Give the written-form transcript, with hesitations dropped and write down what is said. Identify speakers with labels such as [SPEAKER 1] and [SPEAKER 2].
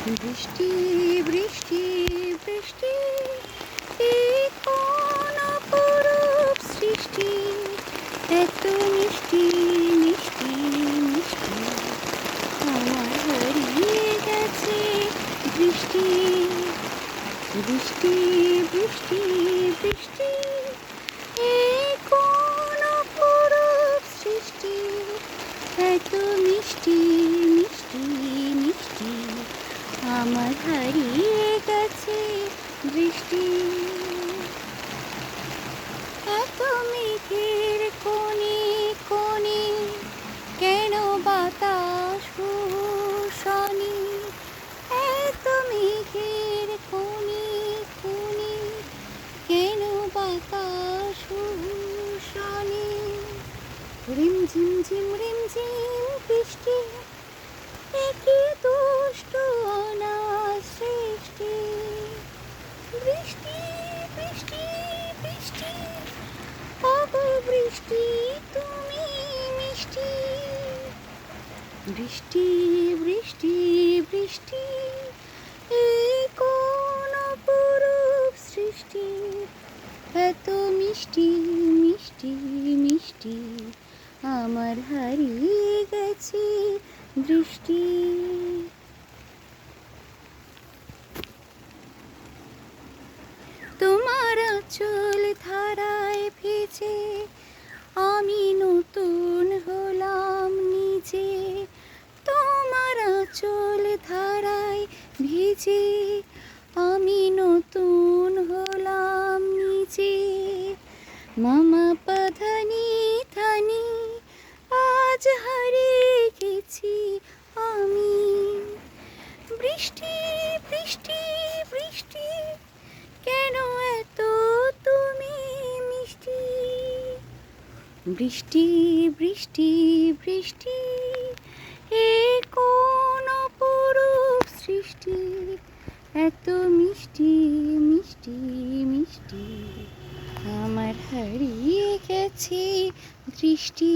[SPEAKER 1] বৃষ্টি বৃষ্টি বৃষ্টি এ কোন অপরূপ সৃষ্টি, এত মিষ্টি মিষ্টি মিষ্টি আমার হারিয়ে গেছে বৃষ্টি। বৃষ্টি বৃষ্টি বৃষ্টি এ কোন অপরূপ সৃষ্টি, এত মিষ্টি মিষ্টি মিষ্টি আমার হারিয়ে গেছে বৃষ্টি। এত মেঘের কোণে কোণে কেন বাতাস শোষণে, এত মেঘের কোণে কোণে কেন বাতাস শোষণে। রিমঝিম ঝিম রিমঝিম বৃষ্টি, একই দুষ্ট অনাথ সৃষ্টি। বৃষ্টি বৃষ্টি বৃষ্টি ওগো বৃষ্টি তুমি মিষ্টি। বৃষ্টি বৃষ্টি বৃষ্টি এই কোন অপরূপ সৃষ্টি, এত মিষ্টি মিষ্টি মিষ্টি আমার হারিয়ে গেছে বৃষ্টি। তোমার আঁচল ধারায় ভিজে আমি নতুন হলাম নিজে। তোমার আঁচল ধারায় ভিজে আমি নতুন হলাম নিজে। মামা পাধানি ধানি আজ হারিয়ে গেছি আমি। বৃষ্টি বৃষ্টি বৃষ্টি কেন এত তুমি মিষ্টি। বৃষ্টি বৃষ্টি বৃষ্টি এ কোন অপরূপ সৃষ্টি, এত মিষ্টি মিষ্টি মিষ্টি আমার হারিয়ে গেছে দৃষ্টি।